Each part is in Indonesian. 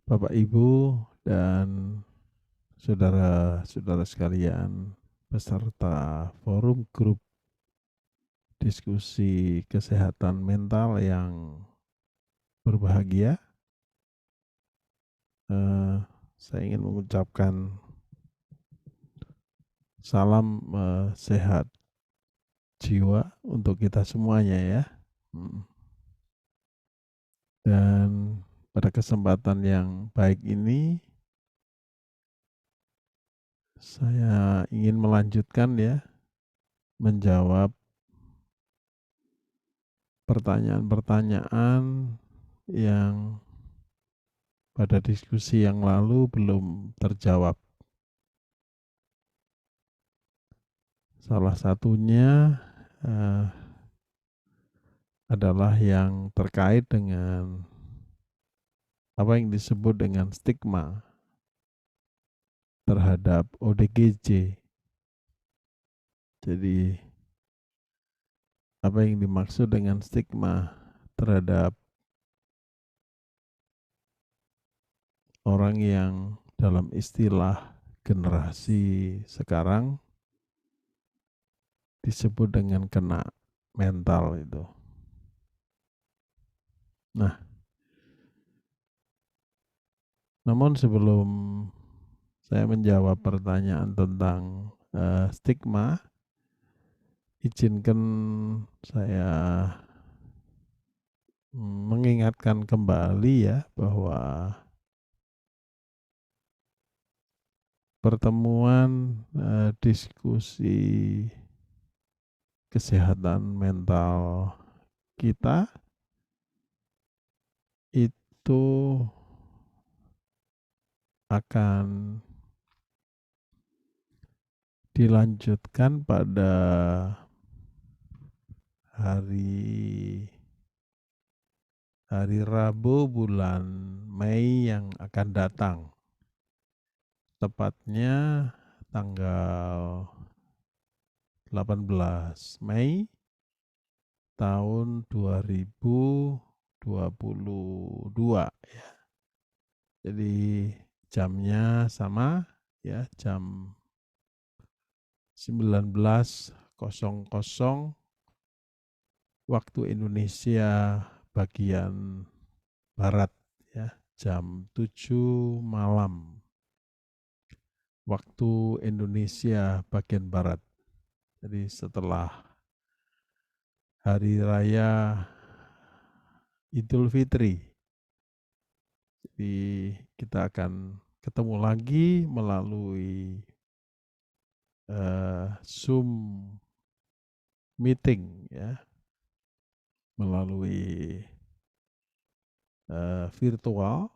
Bapak, Ibu, dan saudara-saudara sekalian, peserta forum grup diskusi kesehatan mental yang berbahagia. Eh, saya ingin mengucapkan salam sehat jiwa untuk kita semuanya ya. Mm. Dan pada kesempatan yang baik ini, saya ingin melanjutkan ya, menjawab pertanyaan-pertanyaan yang pada diskusi yang lalu belum terjawab. Salah satunya eh, adalah yang terkait dengan apa yang disebut dengan stigma terhadap ODGJ. Jadi apa yang dimaksud dengan stigma terhadap orang yang dalam istilah generasi sekarang disebut dengan kena mental itu. Nah, namun sebelum saya menjawab pertanyaan tentang stigma, izinkan saya mengingatkan kembali ya bahwa pertemuan diskusi kesehatan mental kita itu akan dilanjutkan pada hari hari Rabu bulan Mei yang akan datang. Tepatnya tanggal 18 Mei tahun 2022 ya. Jadi jamnya sama ya, jam 19.00 waktu Indonesia bagian barat ya, jam 7 malam waktu Indonesia bagian barat. Jadi setelah hari raya Idul Fitri. Jadi kita akan ketemu lagi melalui Zoom meeting ya, melalui virtual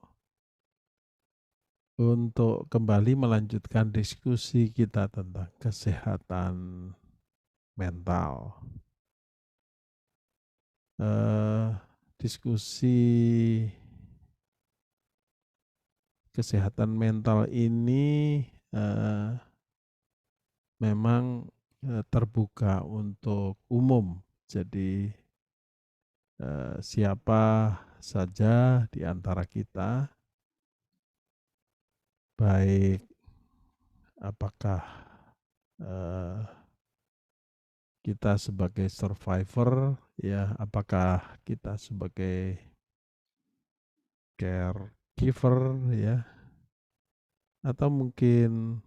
untuk kembali melanjutkan diskusi kita tentang kesehatan mental. Diskusi kesehatan mental ini memang terbuka untuk umum. Jadi siapa saja di antara kita, baik apakah kita sebagai survivor, ya, apakah kita sebagai caregiver, ya, atau mungkin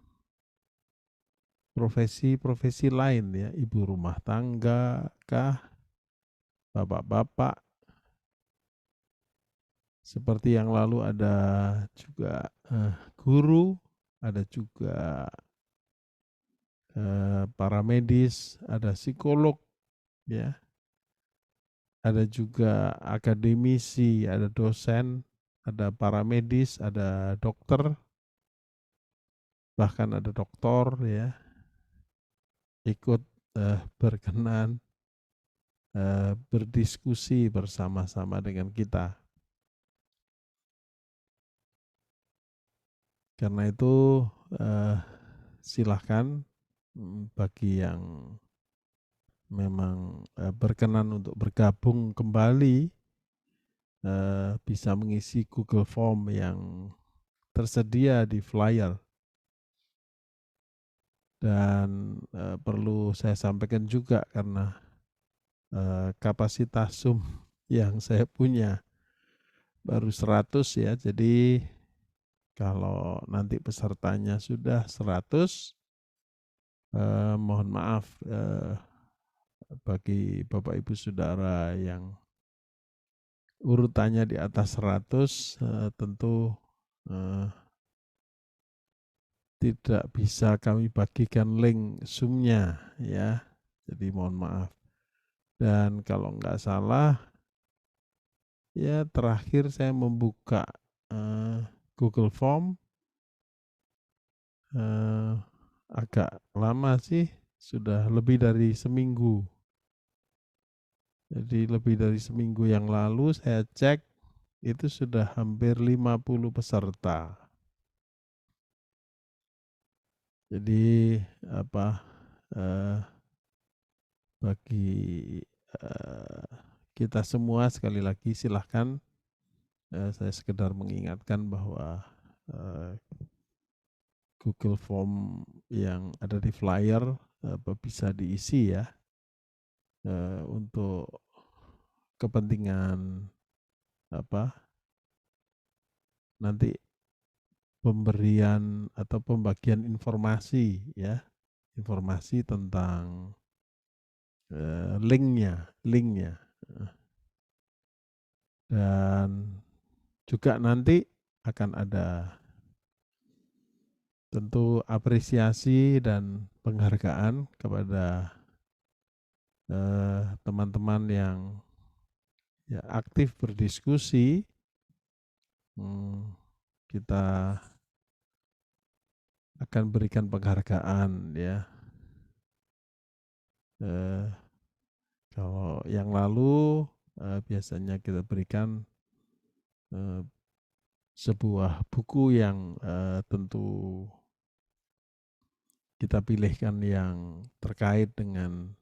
profesi-profesi lain, ya, ibu rumah tangga kah, bapak-bapak. Seperti yang lalu ada juga guru, ada juga para medis, ada psikolog, ya, ada juga akademisi, ada dosen, ada para medis, ada dokter, bahkan ada doktor ya ikut berkenan berdiskusi bersama-sama dengan kita. Karena itu silahkan bagi yang memang berkenan untuk bergabung kembali bisa mengisi Google Form yang tersedia di flyer. Dan perlu saya sampaikan juga karena kapasitas Zoom yang saya punya baru 100 ya. Jadi kalau nanti pesertanya sudah 100, mohon maaf bagi Bapak Ibu Saudara yang urutannya di atas 100, tentu tidak bisa kami bagikan link Zoom-nya ya. Jadi mohon maaf. Dan kalau nggak salah, ya terakhir saya membuka Google Form agak lama sih, sudah lebih dari seminggu. Jadi lebih dari seminggu yang lalu saya cek itu sudah hampir 50 peserta. Jadi bagi kita semua sekali lagi silahkan, saya sekedar mengingatkan bahwa Google Form yang ada di flyer bisa diisi ya, untuk kepentingan nanti pemberian atau pembagian informasi ya, informasi tentang linknya. Dan juga nanti akan ada tentu apresiasi dan penghargaan kepada teman-teman yang ya aktif berdiskusi. Kita akan berikan penghargaan ya. Kalau yang lalu biasanya kita berikan sebuah buku yang tentu kita pilihkan yang terkait dengan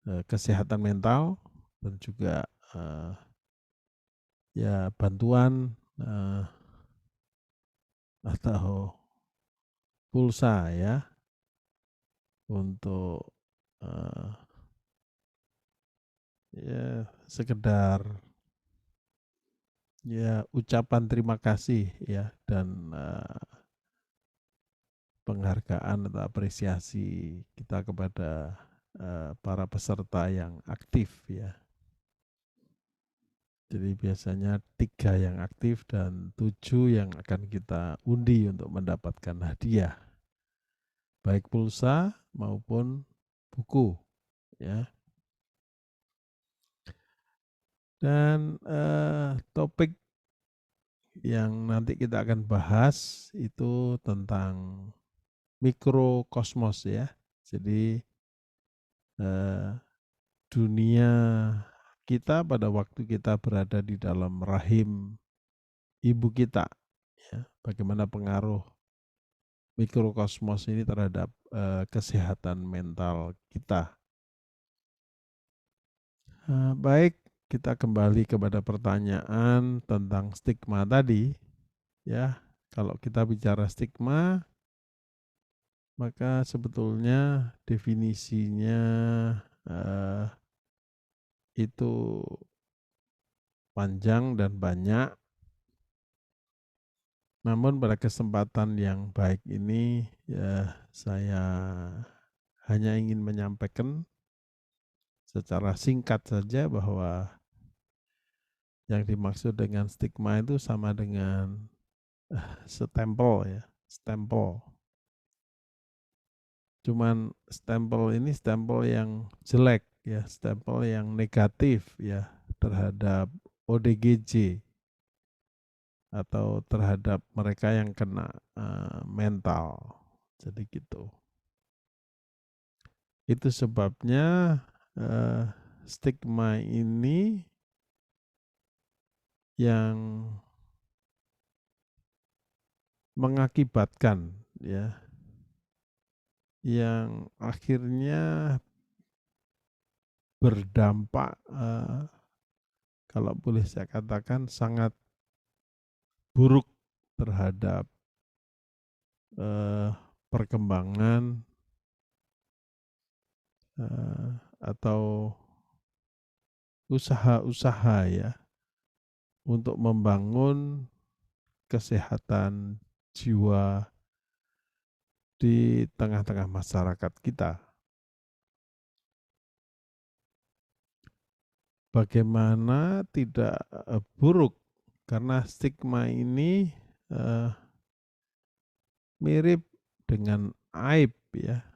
kesehatan mental dan juga ya bantuan atau pulsa ya untuk ya sekedar ya ucapan terima kasih ya dan penghargaan atau apresiasi kita kepada para peserta yang aktif ya. Jadi biasanya 3 yang aktif dan 7 yang akan kita undi untuk mendapatkan hadiah, baik pulsa maupun buku ya. Dan topik yang nanti kita akan bahas itu tentang mikrokosmos ya. Jadi dunia kita pada waktu kita berada di dalam rahim ibu kita ya, bagaimana pengaruh mikrokosmos ini terhadap kesehatan mental kita. Baik, kita kembali kepada pertanyaan tentang stigma tadi ya. Kalau kita bicara stigma, maka sebetulnya definisinya itu panjang dan banyak. Namun pada kesempatan yang baik ini ya saya hanya ingin menyampaikan secara singkat saja bahwa yang dimaksud dengan stigma itu sama dengan stempel ya, stempel. Cuman stempel ini stempel yang jelek ya, stempel yang negatif ya terhadap ODGJ atau terhadap mereka yang kena mental. Jadi gitu. Itu sebabnya stigma ini yang mengakibatkan ya, yang akhirnya berdampak kalau boleh saya katakan sangat buruk terhadap perkembangan atau usaha-usaha ya untuk membangun kesehatan jiwa di tengah-tengah masyarakat kita. Bagaimana tidak buruk karena stigma ini mirip dengan aib ya,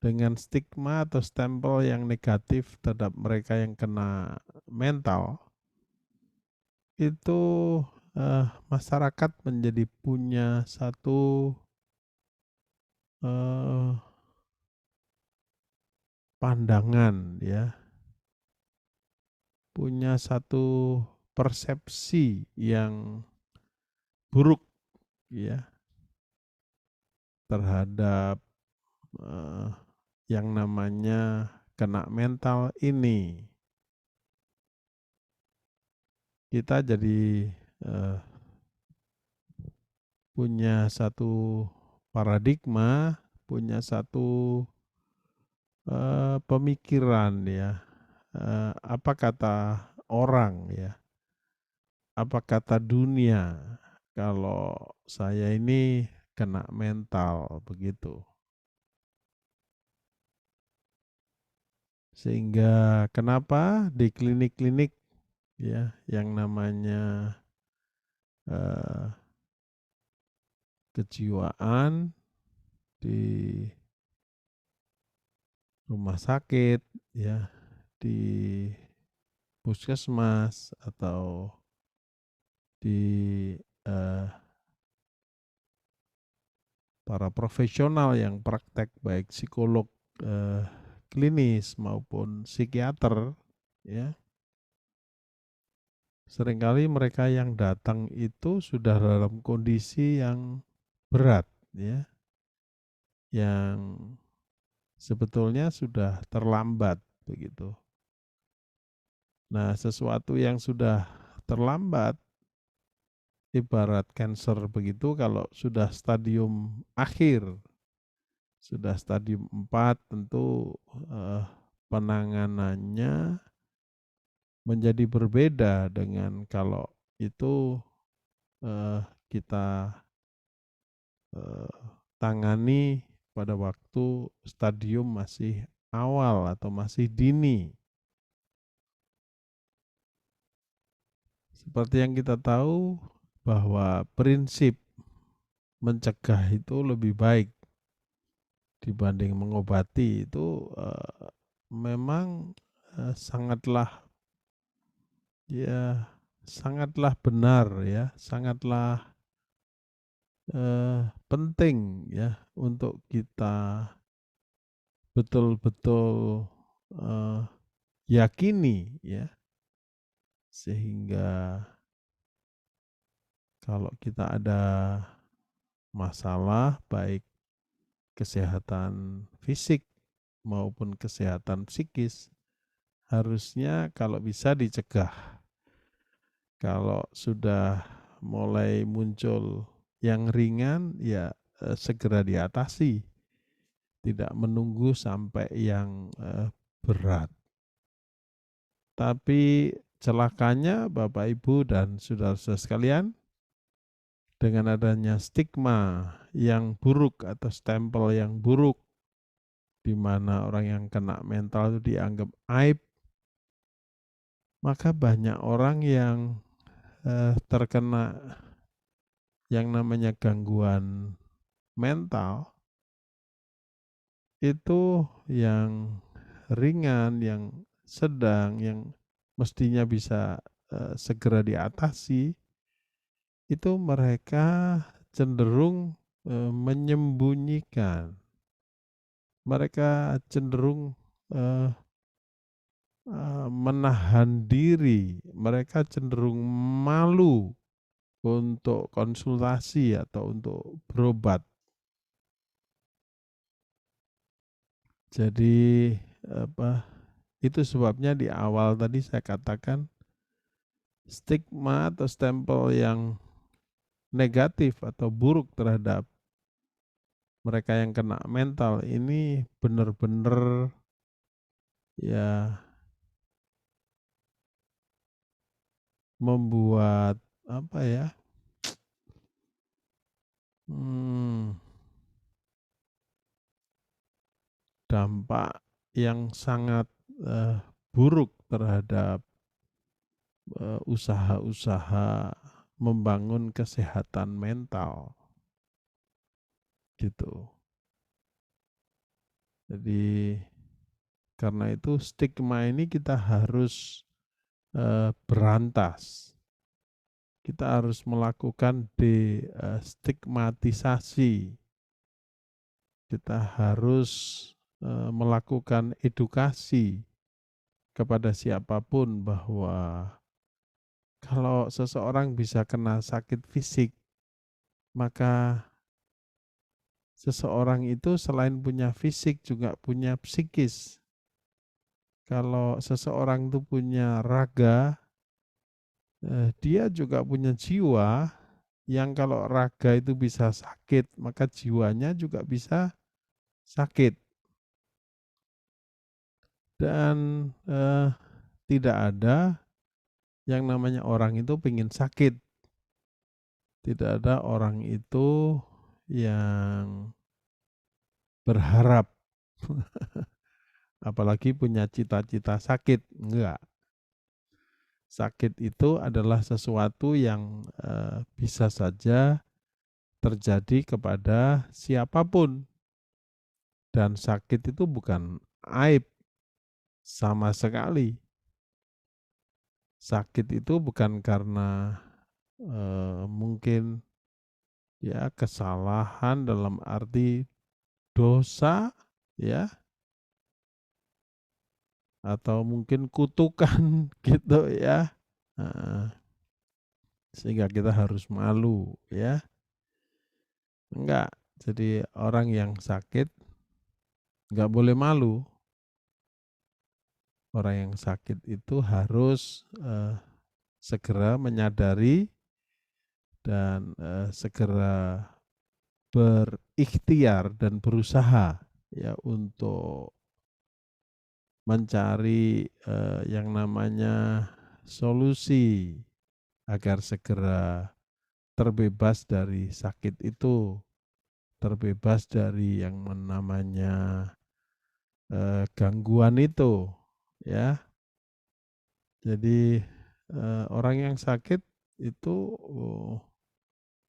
dengan stigma atau stempel yang negatif terhadap mereka yang kena mental. Itu masyarakat menjadi punya satu pandangan ya, punya satu persepsi yang buruk ya terhadap yang namanya kena mental ini. Kita jadi punya satu paradigma, punya satu pemikiran ya, apa kata orang ya, apa kata dunia kalau saya ini kena mental begitu. Sehingga kenapa di klinik-klinik ya yang namanya kejiwaan di rumah sakit ya, di puskesmas atau di para profesional yang praktek baik psikolog klinis maupun psikiater ya, seringkali mereka yang datang itu sudah dalam kondisi yang berat ya, yang sebetulnya sudah terlambat begitu. Nah, sesuatu yang sudah terlambat ibarat cancer begitu, kalau sudah stadium akhir, sudah stadium 4 tentu penanganannya menjadi berbeda dengan kalau itu kita tangani pada waktu stadium masih awal atau masih dini. Seperti yang kita tahu bahwa prinsip mencegah itu lebih baik dibanding mengobati, itu memang sangatlah ya sangatlah benar ya, sangatlah penting ya untuk kita betul-betul yakini ya, sehingga kalau kita ada masalah baik kesehatan fisik maupun kesehatan psikis, harusnya kalau bisa dicegah. Kalau sudah mulai muncul yang ringan ya segera diatasi, tidak menunggu sampai yang berat. Tapi celakanya Bapak Ibu dan saudara-saudara sekalian, dengan adanya stigma yang buruk atau stempel yang buruk di mana orang yang kena mental itu dianggap aib, maka banyak orang yang terkena yang namanya gangguan mental itu yang ringan, yang sedang, yang mestinya bisa segera diatasi, itu mereka cenderung menyembunyikan. Mereka cenderung menahan diri, mereka cenderung malu untuk konsultasi atau untuk berobat. Jadi itu sebabnya di awal tadi saya katakan stigma atau stempel yang negatif atau buruk terhadap mereka yang kena mental ini benar-benar ya membuat apa ya, hmm, dampak yang sangat buruk terhadap usaha-usaha membangun kesehatan mental gitu. Jadi karena itu stigma ini kita harus berantas. Kita harus melakukan destigmatisasi. Kita harus melakukan edukasi kepada siapapun bahwa kalau seseorang bisa kena sakit fisik, maka seseorang itu selain punya fisik juga punya psikis. Kalau seseorang itu punya raga, dia juga punya jiwa yang kalau raga itu bisa sakit, maka jiwanya juga bisa sakit. Dan tidak ada yang namanya orang itu pengen sakit. Tidak ada orang itu yang berharap, apalagi punya cita-cita sakit. Enggak. Sakit itu adalah sesuatu yang bisa saja terjadi kepada siapapun. Dan sakit itu bukan aib sama sekali. Sakit itu bukan karena mungkin ya kesalahan dalam arti dosa ya, atau mungkin kutukan gitu ya. Heeh, sehingga kita harus malu ya. Enggak. Jadi orang yang sakit enggak boleh malu. Orang yang sakit itu harus segera menyadari dan segera berikhtiar dan berusaha ya untuk mencari yang namanya solusi agar segera terbebas dari sakit itu, terbebas dari yang namanya gangguan itu, ya. Jadi orang yang sakit itu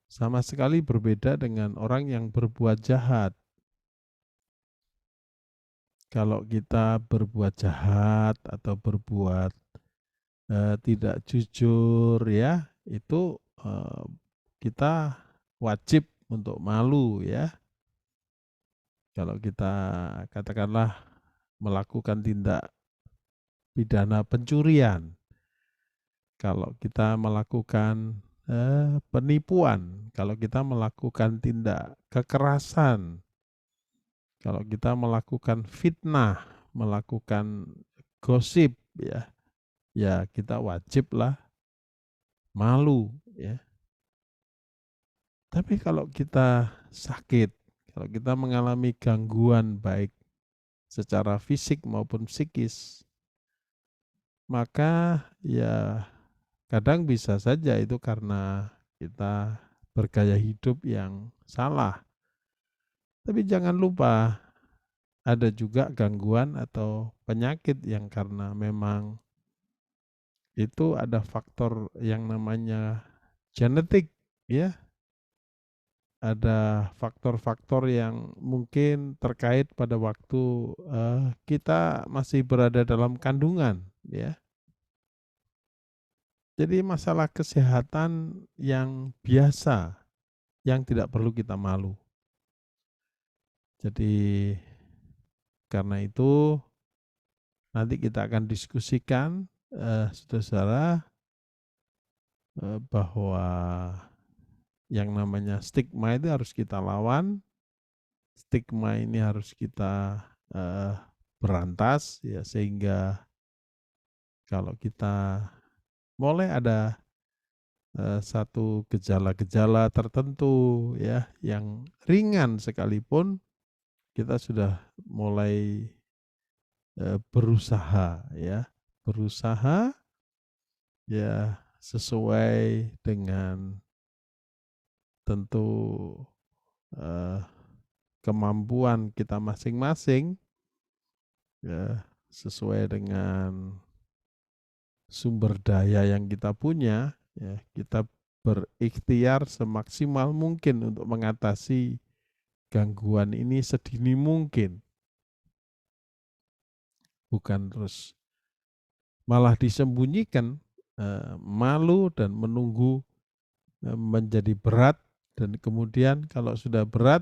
sama sekali berbeda dengan orang yang berbuat jahat. Kalau kita berbuat jahat atau berbuat tidak jujur ya, itu kita wajib untuk malu ya. Kalau kita katakanlah melakukan tindak pidana pencurian, kalau kita melakukan penipuan, kalau kita melakukan tindak kekerasan, kalau kita melakukan fitnah, melakukan gosip ya, ya kita wajiblah malu ya. Tapi kalau kita sakit, kalau kita mengalami gangguan baik secara fisik maupun psikis, maka ya kadang bisa saja itu karena kita bergaya hidup yang salah. Tapi jangan lupa ada juga gangguan atau penyakit yang karena memang itu ada faktor yang namanya genetik ya. Ada faktor-faktor yang mungkin terkait pada waktu kita masih berada dalam kandungan ya. Jadi masalah kesehatan yang biasa yang tidak perlu kita malu. Jadi karena itu nanti kita akan diskusikan saudara-saudara bahwa yang namanya stigma itu harus kita lawan, stigma ini harus kita berantas ya, sehingga kalau kita mulai ada satu gejala-gejala tertentu ya yang ringan sekalipun kita sudah mulai berusaha ya, berusaha ya sesuai dengan tentu eh, kemampuan kita masing-masing ya, sesuai dengan sumber daya yang kita punya ya, kita berikhtiar semaksimal mungkin untuk mengatasi gangguan ini sedini mungkin, bukan terus malah disembunyikan, malu dan menunggu menjadi berat, dan kemudian kalau sudah berat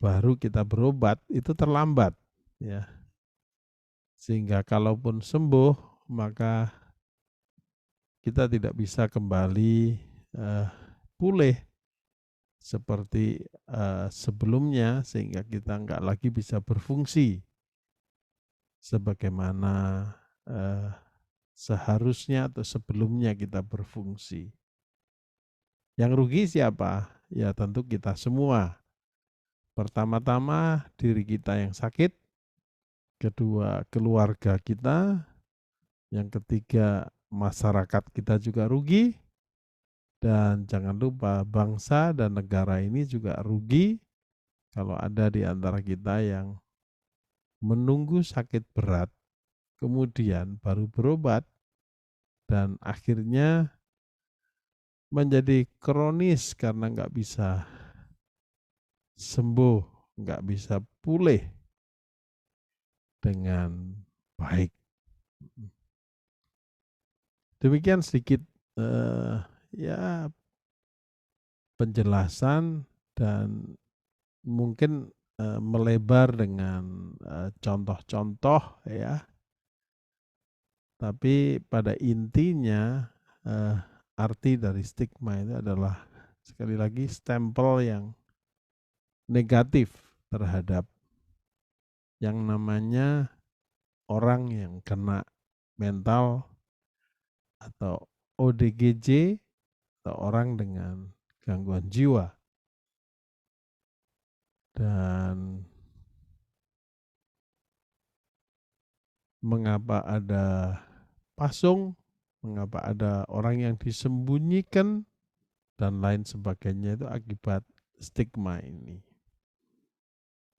baru kita berobat, itu terlambat ya. Sehingga kalaupun sembuh maka kita tidak bisa kembali pulih seperti sebelumnya, sehingga kita nggak lagi bisa berfungsi sebagaimana eh, seharusnya atau sebelumnya kita berfungsi. Yang rugi siapa? Ya tentu kita semua. Pertama-tama diri kita yang sakit, kedua keluarga kita, yang ketiga masyarakat kita juga rugi, dan jangan lupa bangsa dan negara ini juga rugi kalau ada di antara kita yang menunggu sakit berat, kemudian baru berobat, dan akhirnya menjadi kronis karena nggak bisa sembuh, nggak bisa pulih dengan baik. Demikian sedikit eh, ya penjelasan, dan mungkin melebar dengan contoh-contoh ya. Tapi pada intinya eh, arti dari stigma itu adalah sekali lagi stempel yang negatif terhadap yang namanya orang yang kena mental atau ODGJ atau orang dengan gangguan jiwa. Dan mengapa ada pasung, mengapa ada orang yang disembunyikan, dan lain sebagainya, itu akibat stigma ini.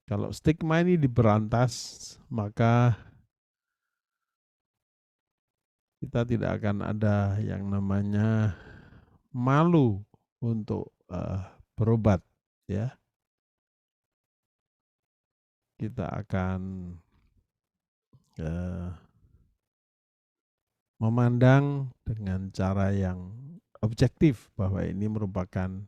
Kalau stigma ini diberantas, maka kita tidak akan ada yang namanya malu untuk berobat ya. Kita akan uh, memandang dengan cara yang objektif bahwa ini merupakan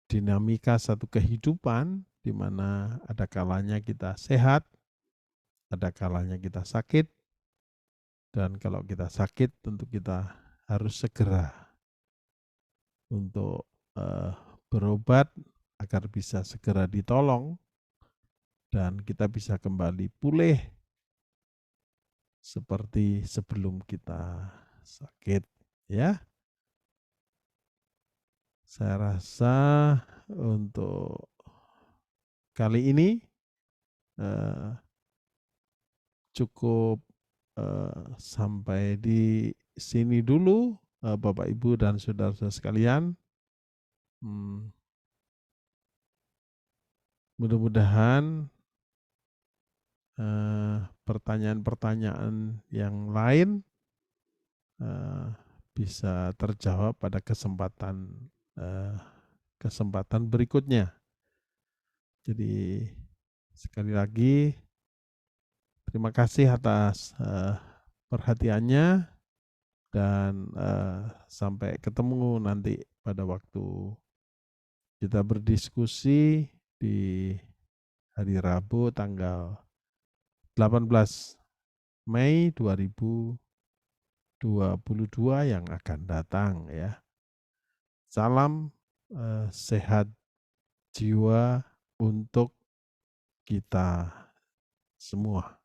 dinamika satu kehidupan di mana ada kalanya kita sehat, ada kalanya kita sakit, dan kalau kita sakit tentu kita harus segera untuk berobat agar bisa segera ditolong dan kita bisa kembali pulih seperti sebelum kita sakit ya. Saya rasa untuk kali ini eh, cukup sampai di sini dulu, Bapak Ibu dan saudara-saudara sekalian. Mudah-mudahan pertanyaan-pertanyaan yang lain bisa terjawab pada eh, kesempatan berikutnya. Jadi sekali lagi terima kasih atas perhatiannya, dan sampai ketemu nanti pada waktu kita berdiskusi di hari Rabu tanggal 18 Mei 2022 yang akan datang ya. Salam sehat jiwa untuk kita semua.